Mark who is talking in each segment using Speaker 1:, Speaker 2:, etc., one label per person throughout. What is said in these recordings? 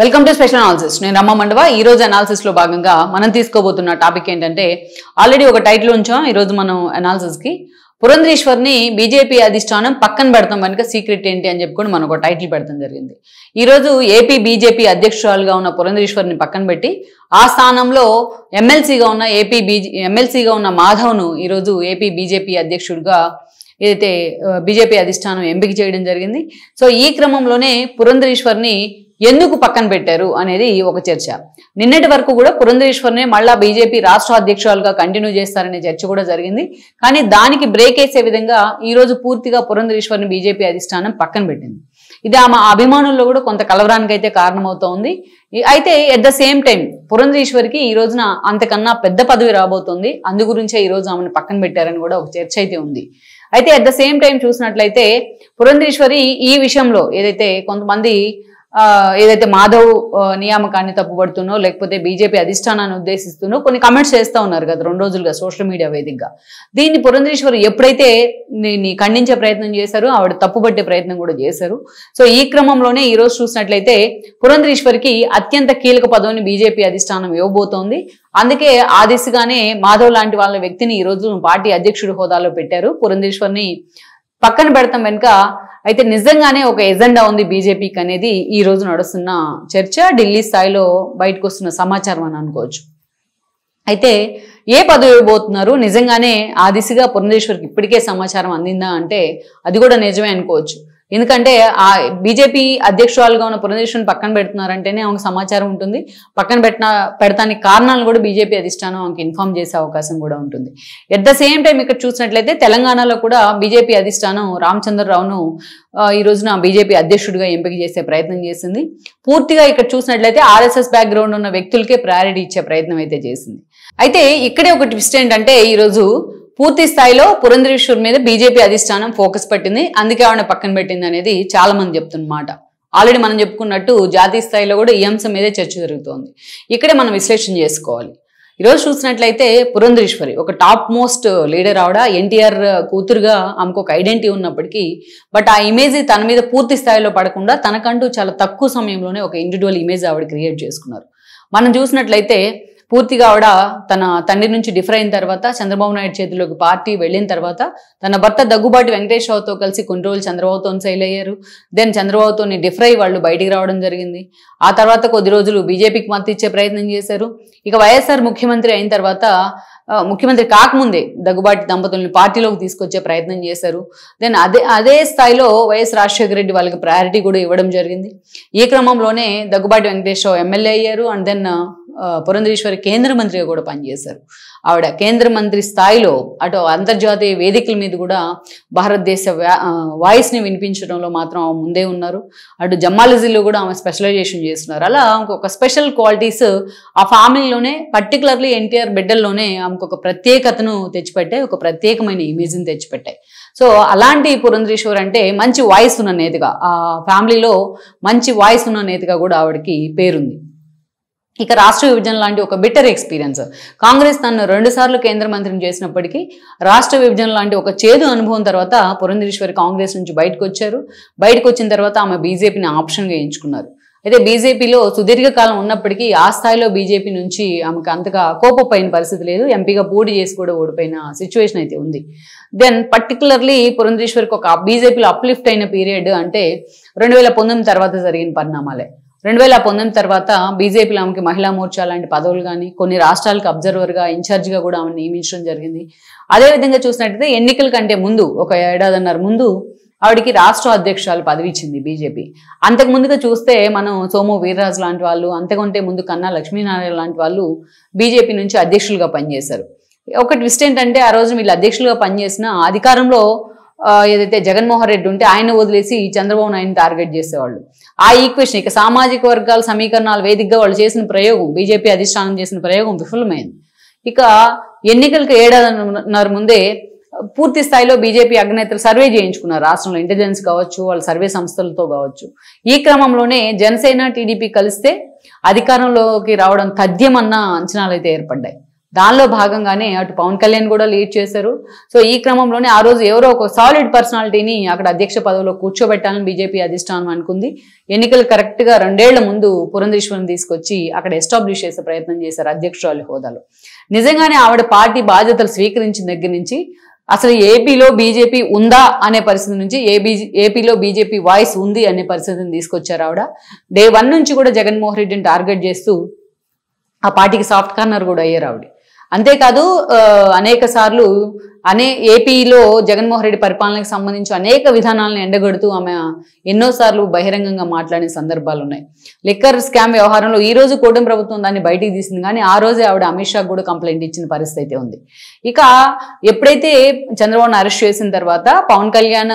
Speaker 1: Welcome to special analysis. నేను రమ్మ మండవ. ఈ రోజు అనాలిసిస్ లో భాగంగా మనం తీసుకోబోతున్న టాపిక్ ఏంటంటే, ఆల్రెడీ ఒక టైటిల్ ఉంచాం. ఈ రోజు మనం అనాలిసిస్ కి పురంధరేశ్వర్ని బీజేపీ అధిష్టానం పక్కన పెడతాం కనుక సీక్రెట్ ఏంటి అని చెప్పుకొని మనం ఒక టైటిల్ పెడతాం జరిగింది. ఈ రోజు ఏపీ బీజేపీ అధ్యక్షురాలుగా ఉన్న పురంధరేశ్వర్ని పక్కన పెట్టి ఆ స్థానంలో ఎమ్మెల్సీగా ఉన్న మాధవ్ను ఈరోజు ఏపీ బీజేపీ అధ్యక్షుడిగా ఏదైతే బీజేపీ అధిష్టానం ఎంపిక చేయడం జరిగింది. సో ఈ క్రమంలోనే పురంధరేశ్వర్ని ఎందుకు పక్కన పెట్టారు అనేది ఒక చర్చ. నిన్నటి వరకు కూడా పురంధరేశ్వర్ని మళ్ళా బీజేపీ రాష్ట్ర అధ్యక్షురాలుగా కంటిన్యూ చేస్తారనే చర్చ కూడా జరిగింది. కానీ దానికి బ్రేక్ వేసే విధంగా ఈ రోజు పూర్తిగా పురంధరేశ్వర్ని బీజేపీ అధిష్టానం పక్కన పెట్టింది. ఇది ఆమె అభిమానుల్లో కూడా కొంత కలవరానికి అయితే కారణమవుతోంది. అయితే ఎట్ ద సేమ్ టైం పురంధరేశ్వరికి ఈ రోజున అంతకన్నా పెద్ద పదవి రాబోతోంది. అందు గురించే ఈ రోజు ఆమెను పక్కన పెట్టారని కూడా ఒక చర్చ అయితే ఉంది. అయితే అట్ ద సేమ్ టైం చూసినట్లయితే పురంధరేశ్వరి ఈ విషయంలో ఏదైతే మాధవ్ నియామకాన్ని తప్పుపడుతున్నో లేకపోతే బీజేపీ అధిష్టానాన్ని ఉద్దేశిస్తున్నో కొన్ని కమెంట్స్ చేస్తూ ఉన్నారు కదా 2 రోజులుగా సోషల్ మీడియా వేదికగా. దీన్ని పురంధరేశ్వరి ఎప్పుడైతే ఖండించే ప్రయత్నం చేశారో ఆవిడ తప్పుపట్టే ప్రయత్నం కూడా చేశారు. సో ఈ క్రమంలోనే ఈ రోజు చూసినట్లయితే పురంధరేశ్వరికి అత్యంత కీలక పదవిని బీజేపీ అధిష్టానం ఇవ్వబోతోంది. అందుకే ఆ దిశగానే మాధవ్ లాంటి వాళ్ళ వ్యక్తిని ఈ రోజు పార్టీ అధ్యక్షుడి హోదాలో పెట్టారు. పురంధరేశ్వర్ని పక్కన పెడతాం వెనుక అయితే నిజంగానే ఒక ఎజెండా ఉంది బీజేపీకి అనేది ఈ రోజు నడుస్తున్న చర్చ, ఢిల్లీ స్థాయిలో బయటకు వస్తున్న సమాచారం అని అనుకోవచ్చు. అయితే ఏ పదవి ఇవ్వబోతున్నారు, నిజంగానే ఆ దిశగా పురంధరేశ్వరికి ఇప్పటికే సమాచారం అందిందా అంటే అది కూడా నిజమే అనుకోవచ్చు. ఎందుకంటే ఆ బీజేపీ అధ్యక్షురాలుగా ఉన్న పురంధరేశ్వరిని పక్కన పెడుతున్నారంటేనే ఆమెకు సమాచారం ఉంటుంది. పక్కన పెడతానికి కారణాలు కూడా బీజేపీ అధిష్టానం ఆమెకు ఇన్ఫార్మ్ చేసే అవకాశం కూడా ఉంటుంది. ఎట్ ద సేమ్ టైం ఇక్కడ చూసినట్లయితే తెలంగాణలో కూడా బీజేపీ అధిష్టానం రామచంద్రరావును ఈ రోజున బీజేపీ అధ్యక్షుడిగా ఎంపిక చేసే ప్రయత్నం చేసింది. పూర్తిగా ఇక్కడ చూసినట్లయితే ఆర్ఎస్ఎస్ బ్యాక్గ్రౌండ్ ఉన్న వ్యక్తులకే ప్రయారిటీ ఇచ్చే ప్రయత్నం అయితే చేసింది. అయితే ఇక్కడే ఒక ట్విస్ట్ ఏంటంటే ఈరోజు పూర్తి స్థాయిలో పురంధరేశ్వర్ మీద బీజేపీ అధిష్టానం ఫోకస్ పెట్టింది, అందుకే ఆవిడ పక్కన పెట్టింది అనేది చాలా మంది చెప్తున్నమాట. ఆల్రెడీ మనం చెప్పుకున్నట్టు జాతీయ స్థాయిలో కూడా ఈ అంశం మీదే చర్చ జరుగుతోంది. ఇక్కడే మనం విశ్లేషణ చేసుకోవాలి. ఈరోజు చూసినట్లయితే పురంధరేశ్వరి ఒక టాప్ మోస్ట్ లీడర్. ఆవిడ ఎన్టీఆర్ కూతురుగా ఆమెకు ఒక ఐడెంటిటీ ఉన్నప్పటికీ బట్ ఆ ఇమేజ్ తన మీద పూర్తి స్థాయిలో పడకుండా తనకంటూ చాలా తక్కువ సమయంలోనే ఒక ఇండివిజువల్ ఇమేజ్ ఆవిడ క్రియేట్ చేసుకున్నారు. మనం చూసినట్లయితే పూర్తిగా ఆవిడ తన తండ్రి నుంచి డిఫర్ అయిన తర్వాత చంద్రబాబు నాయుడు చేతిలోకి పార్టీ వెళ్ళిన తర్వాత తన భర్త దగ్గుబాటి వెంకటేశ్వరరావుతో కలిసి కొన్ని రోజులు చంద్రబాబుతో సైల్ అయ్యారు. దెన్ చంద్రబాబుతో డిఫర్ అయ్యి వాళ్ళు బయటికి రావడం జరిగింది. ఆ తర్వాత కొద్ది రోజులు బీజేపీకి మద్దతు ఇచ్చే ప్రయత్నం చేశారు. ఇక వైఎస్ఆర్ ముఖ్యమంత్రి అయిన తర్వాత ముఖ్యమంత్రి కాకముందే దగ్గుబాటి దంపతుల్ని పార్టీలోకి తీసుకొచ్చే ప్రయత్నం చేశారు. దెన్ అదే స్థాయిలో వైఎస్ రాజశేఖర రెడ్డి వాళ్ళకి ప్రయారిటీ కూడా ఇవ్వడం జరిగింది. ఈ క్రమంలోనే దగ్గుబాటి వెంకటేశ్వరరావు ఎమ్మెల్యే అయ్యారు. అండ్ దెన్ పురంధరేశ్వరి కేంద్ర మంత్రిగా కూడా పనిచేశారు. ఆవిడ కేంద్ర మంత్రి స్థాయిలో అటు అంతర్జాతీయ వేదికల మీద కూడా భారతదేశ వాయిస్ని వినిపించడంలో మాత్రం ఆమె ముందే ఉన్నారు. అటు జర్నలిజంలో కూడా ఆమె స్పెషలైజేషన్ చేస్తున్నారు. అలా ఒక స్పెషల్ క్వాలిటీస్ ఆ ఫ్యామిలీలోనే పర్టికులర్లీ ఎన్టీఆర్ బిడ్డల్లోనే ఆమెకు ఒక ప్రత్యేకతను తెచ్చిపెట్టాయి, ఒక ప్రత్యేకమైన ఇమేజ్ని తెచ్చిపెట్టాయి. సో అలాంటి పురంధరేశ్వర్ అంటే మంచి వాయిస్ ఉన్న నేతగా, ఆ ఫ్యామిలీలో మంచి వాయిస్ ఉన్న నేతగా కూడా ఆవిడకి పేరుంది. ఇక రాష్ట్ర విభజన లాంటి ఒక బిటర్ ఎక్స్పీరియన్స్, కాంగ్రెస్ తను 2 సార్లు కేంద్ర మంత్రిని చేసినప్పటికీ రాష్ట్ర విభజన లాంటి ఒక చేదు అనుభవం తర్వాత పురంధరేశ్వరి కాంగ్రెస్ నుంచి బయటకు వచ్చారు. బయటకు వచ్చిన తర్వాత ఆమె బీజేపీని ఆప్షన్గా ఎంచుకున్నారు. అయితే బీజేపీలో సుదీర్ఘకాలం ఉన్నప్పటికీ ఆ స్థాయిలో బీజేపీ నుంచి ఆమెకు అంతగా కోపపోయిన పరిస్థితి లేదు. ఎంపీగా పోటీ చేసి కూడా ఓడిపోయిన సిచ్యువేషన్ అయితే ఉంది. దెన్ పర్టికులర్లీ పురంధరేశ్వరికి ఒక బీజేపీలో అప్లిఫ్ట్ అయిన పీరియడ్ అంటే 2019 తర్వాత జరిగిన పరిణామాలే. 2019 తర్వాత బీజేపీలో ఆమెకి మహిళా మోర్చా లాంటి పదవులు కానీ కొన్ని రాష్ట్రాలకు అబ్జర్వర్గా ఇన్ఛార్జిగా కూడా ఆమెను నియమించడం జరిగింది. అదేవిధంగా చూసినట్టయితే ఎన్నికల కంటే ముందు ఒక 1.5 ఏడాది ముందు ఆవిడికి రాష్ట్ర అధ్యక్షురాలు పదవి ఇచ్చింది బీజేపీ. అంతకు ముందుగా చూస్తే మనం సోము వీర్రాజు లాంటి వాళ్ళు, అంతకంటే ముందు కన్నా లక్ష్మీనారాయణ లాంటి వాళ్ళు బీజేపీ నుంచి అధ్యక్షులుగా పనిచేశారు. ఒక ట్విస్ట్ ఏంటంటే ఆ రోజు వీళ్ళు అధ్యక్షులుగా పనిచేసిన అధికారంలో ఏదైతే జగన్మోహన్ రెడ్డి ఉంటే ఆయన వదిలేసి చంద్రబాబు నాయుడిని టార్గెట్ చేసేవాళ్ళు. ఆ ఈక్వేషన్ ఇక సామాజిక వర్గాల సమీకరణాల వేదికగా వాళ్ళు చేసిన ప్రయోగం, బీజేపీ అధిష్టానం చేసిన ప్రయోగం విఫలమైంది. ఇక ఎన్నికలకు 1.5 ఏడాది ముందే పూర్తి స్థాయిలో బీజేపీ అగ్రనేతలు సర్వే చేయించుకున్నారు. రాష్ట్రంలో ఇంటెలిజెన్స్ కావచ్చు, వాళ్ళ సర్వే సంస్థలతో కావచ్చు. ఈ క్రమంలోనే జనసేన టీడీపీ కలిస్తే అధికారంలోకి రావడం తథ్యమన్న అంచనాలు అయితే ఏర్పడ్డాయి. దానిలో భాగంగానే అటు పవన్ కళ్యాణ్ కూడా లీడ్ చేశారు. సో ఈ క్రమంలోనే ఆ రోజు ఎవరో ఒక సాలిడ్ పర్సనాలిటీని అక్కడ అధ్యక్ష పదవిలో కూర్చోబెట్టాలని బీజేపీ అధిష్టానం అనుకుంది. ఎన్నికలు కరెక్ట్గా 2 ఏళ్ల ముందు పురంధేశ్వరిని తీసుకొచ్చి అక్కడ ఎస్టాబ్లిష్ చేసే ప్రయత్నం చేశారు అధ్యక్షురాలి హోదాలో. నిజంగానే ఆవిడ పార్టీ బాధ్యతలు స్వీకరించిన దగ్గర నుంచి అసలు ఏపీలో బీజేపీ ఉందా అనే పరిస్థితి నుంచి ఏపీలో బీజేపీ వాయిస్ ఉంది అనే పరిస్థితిని తీసుకొచ్చారు ఆవిడ. డే 1 నుంచి కూడా జగన్మోహన్ రెడ్డిని టార్గెట్ చేస్తూ ఆ పార్టీకి సాఫ్ట్ కార్నర్ కూడా అయ్యారు ఆవిడ. అంతేకాదు అనేక సార్లు ఏపీలో జగన్మోహన్ రెడ్డి పరిపాలనకు సంబంధించి అనేక విధానాలను ఎండగడుతూ ఆమె ఎన్నోసార్లు బహిరంగంగా మాట్లాడిన సందర్భాలు ఉన్నాయి. లిక్కర్ స్కామ్ వ్యవహారంలో ఈ రోజు కూటమి ప్రభుత్వం దాన్ని బయటికి తీసింది, కానీ ఆ రోజే ఆవిడ అమిత్ షాకు కూడా కంప్లైంట్ ఇచ్చిన పరిస్థితి అయితే ఉంది. ఇక ఎప్పుడైతే చంద్రబాబును అరెస్ట్ చేసిన తర్వాత పవన్ కళ్యాణ్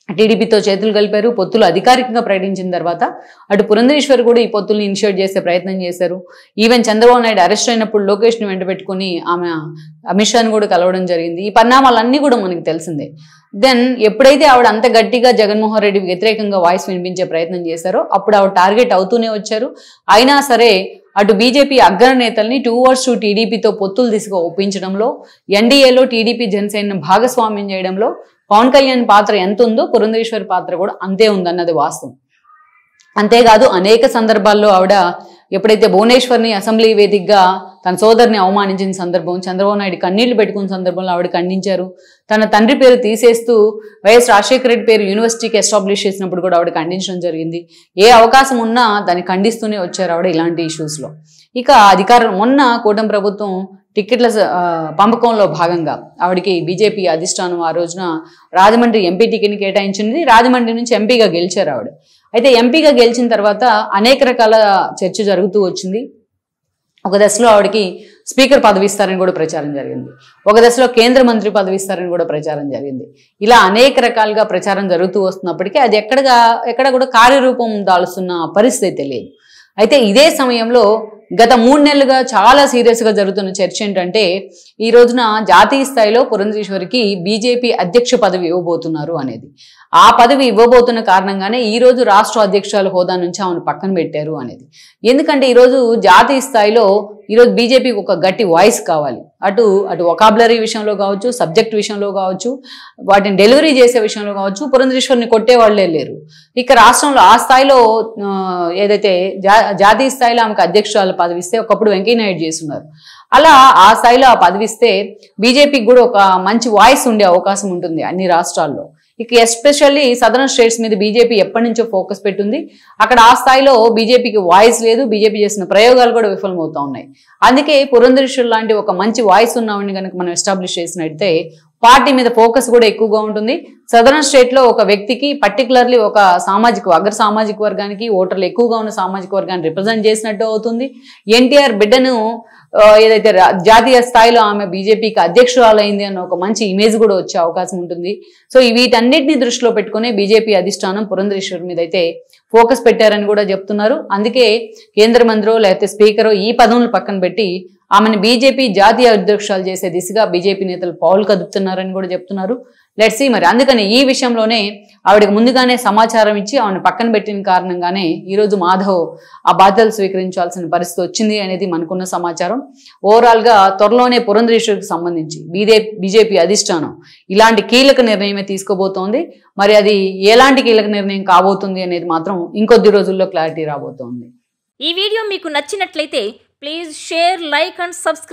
Speaker 1: టీడీపీతో చేతులు కలిపారు, పొత్తులు అధికారికంగా ప్రకటించిన తర్వాత అటు పురంధేశ్వరి కూడా ఈ పొత్తుల్ని ఇనిషియేట్ చేసే ప్రయత్నం చేశారు. ఈవెన్ చంద్రబాబు నాయుడు అరెస్ట్ అయినప్పుడు లోకేష్ని వెంట పెట్టుకుని ఆమె అమిత్ షాని కూడా కలవడం జరిగింది. ఈ పరిణామాలన్నీ కూడా మనకి తెలిసిందే. దెన్ ఎప్పుడైతే ఆవిడ అంత గట్టిగా జగన్మోహన్ రెడ్డి వ్యతిరేకంగా వాయిస్ వినిపించే ప్రయత్నం చేశారో అప్పుడు ఆవిడ టార్గెట్ అవుతూనే వచ్చారు. అయినా సరే అటు బీజేపీ అగ్రనేతల్ని టువర్డ్స్ టీడీపీతో పొత్తులు తీసుకు ఒప్పించడంలో, ఎన్డీఏలో టీడీపీ జనసేన భాగస్వామ్యం చేయడంలో పవన్ కళ్యాణ్ పాత్ర ఎంత ఉందో పురంధేశ్వరి పాత్ర కూడా అంతే ఉందన్నది వాస్తవం. అంతేకాదు అనేక సందర్భాల్లో ఆవిడ ఎప్పుడైతే భువనేశ్వర్ని అసెంబ్లీ వేదికగా తన సోదరిని అవమానించిన సందర్భం, చంద్రబాబు నాయుడు కన్నీళ్లు పెట్టుకున్న సందర్భంలో ఆవిడ ఖండించారు. తన తండ్రి పేరు తీసేస్తూ వైఎస్ రాజశేఖర రెడ్డి పేరు యూనివర్సిటీకి ఎస్టాబ్లిష్ చేసినప్పుడు కూడా ఆవిడ ఖండించడం జరిగింది. ఏ అవకాశం ఉన్నా దాన్ని ఖండిస్తూనే వచ్చారు ఆవిడ ఇలాంటి ఇష్యూస్లో. ఇక అధికారం మొన్న కూటమి ప్రభుత్వం టికెట్ల పంపకంలో భాగంగా ఆవిడకి బీజేపీ అధిష్టానం ఆ రోజున రాజమండ్రి ఎంపీ టికెట్ని కేటాయించింది. రాజమండ్రి నుంచి ఎంపీగా గెలిచారు ఆవిడ. అయితే ఎంపీగా గెలిచిన తర్వాత అనేక రకాల చర్చ జరుగుతూ వచ్చింది. ఒక దశలో ఆవిడకి స్పీకర్ పదవి ఇస్తారని కూడా ప్రచారం జరిగింది, ఒక దశలో కేంద్ర మంత్రి పదవి ఇస్తారని కూడా ప్రచారం జరిగింది. ఇలా అనేక రకాలుగా ప్రచారం జరుగుతూ వస్తున్నప్పటికీ అది ఎక్కడ కూడా కార్యరూపం దాల్చున్న పరిస్థితి తెలియదు. అయితే ఇదే సమయంలో గత 3 నెలలుగా చాలా సీరియస్గా జరుగుతున్న చర్చ ఏంటంటే ఈ రోజున జాతీయ స్థాయిలో పురంధేశ్వరికి బీజేపీ అధ్యక్ష పదవి ఇవ్వబోతున్నారు అనేది. ఆ పదవి ఇవ్వబోతున్న కారణంగానే ఈరోజు రాష్ట్ర అధ్యక్షురాల హోదా నుంచి ఆమెను పక్కన పెట్టారు అనేది. ఎందుకంటే ఈరోజు జాతీయ స్థాయిలో ఈరోజు బీజేపీకి ఒక గట్టి వాయిస్ కావాలి. అటు వొకాబులరీ విషయంలో కావచ్చు, సబ్జెక్ట్ విషయంలో కావచ్చు, వాటిని డెలివరీ చేసే విషయంలో కావచ్చు పురంధేశ్వరిని కొట్టేవాళ్లే లేరు. ఇక రాష్ట్రంలో ఆ స్థాయిలో ఏదైతే జాతీయ స్థాయిలో ఆమెకు అధ్యక్షురాలు పదవి ఇస్తే ఒకప్పుడు వెంకయ్యనాయుడు చేస్తున్నారు, అలా ఆ స్థాయిలో ఆ పదవి ఇస్తే బీజేపీకి కూడా ఒక మంచి వాయిస్ ఉండే అవకాశం ఉంటుంది అన్ని రాష్ట్రాల్లో. ఇక ఎస్పెషల్లీ సదరన్ స్టేట్స్ మీద బీజేపీ ఎప్పటి నుంచో ఫోకస్ పెట్టింది. అక్కడ ఆ స్థాయిలో బీజేపీకి వాయిస్ లేదు, బీజేపీ చేసిన ప్రయోగాలు కూడా విఫలమవుతా ఉన్నాయి. అందుకే పురంధేశ్వరి లాంటి ఒక మంచి వాయిస్ ఉన్నవాడిని కనుక మనం ఎస్టాబ్లిష్ చేసినట్టయితే పార్టీ మీద ఫోకస్ కూడా ఎక్కువగా ఉంటుంది. సదరన్ స్టేట్లో ఒక వ్యక్తికి పర్టికులర్లీ ఒక అగ్ర సామాజిక వర్గానికి ఓటర్లు ఎక్కువగా ఉన్న సామాజిక వర్గాన్ని రిప్రజెంట్ చేసినట్టు అవుతుంది. ఎన్టీఆర్ బిడ్డను ఏదైతే జాతీయ స్థాయిలో ఆమె బీజేపీకి అధ్యక్షురాలైంది అన్న ఒక మంచి ఇమేజ్ కూడా వచ్చే అవకాశం ఉంటుంది. సో వీటన్నిటిని దృష్టిలో పెట్టుకుని బీజేపీ అధిష్టానం పురంధేశ్వరి మీద అయితే ఫోకస్ పెట్టారని కూడా చెప్తున్నారు. అందుకే కేంద్ర మంత్రో లేకపోతే స్పీకరో ఈ పదవులను పక్కన పెట్టి ఆమెను బీజేపీ జాతీయ అధ్యక్షురాలు చేసే దిశగా బీజేపీ నేతలు పావులు కదుపుతున్నారని కూడా చెప్తున్నారు. లెట్స్ సీ మరి. అందుకని ఈ విషయంలోనే ఆవిడకి ముందుగానే సమాచారం ఇచ్చి ఆమెను పక్కన పెట్టిన కారణంగానే ఈరోజు మాధవ్ ఆ బాధ్యతలు స్వీకరించాల్సిన పరిస్థితి వచ్చింది అనేది మనకున్న సమాచారం. ఓవరాల్గా త్వరలోనే పురంధేశ్వరికి సంబంధించి బీజేపీ అధిష్టానం ఇలాంటి కీలక నిర్ణయమే తీసుకోబోతోంది. మరి అది ఎలాంటి కీలక నిర్ణయం కాబోతుంది అనేది మాత్రం ఇంకొద్ది రోజుల్లో క్లారిటీ రాబోతోంది.
Speaker 2: ఈ వీడియో మీకు నచ్చినట్లయితే please share, like and subscribe.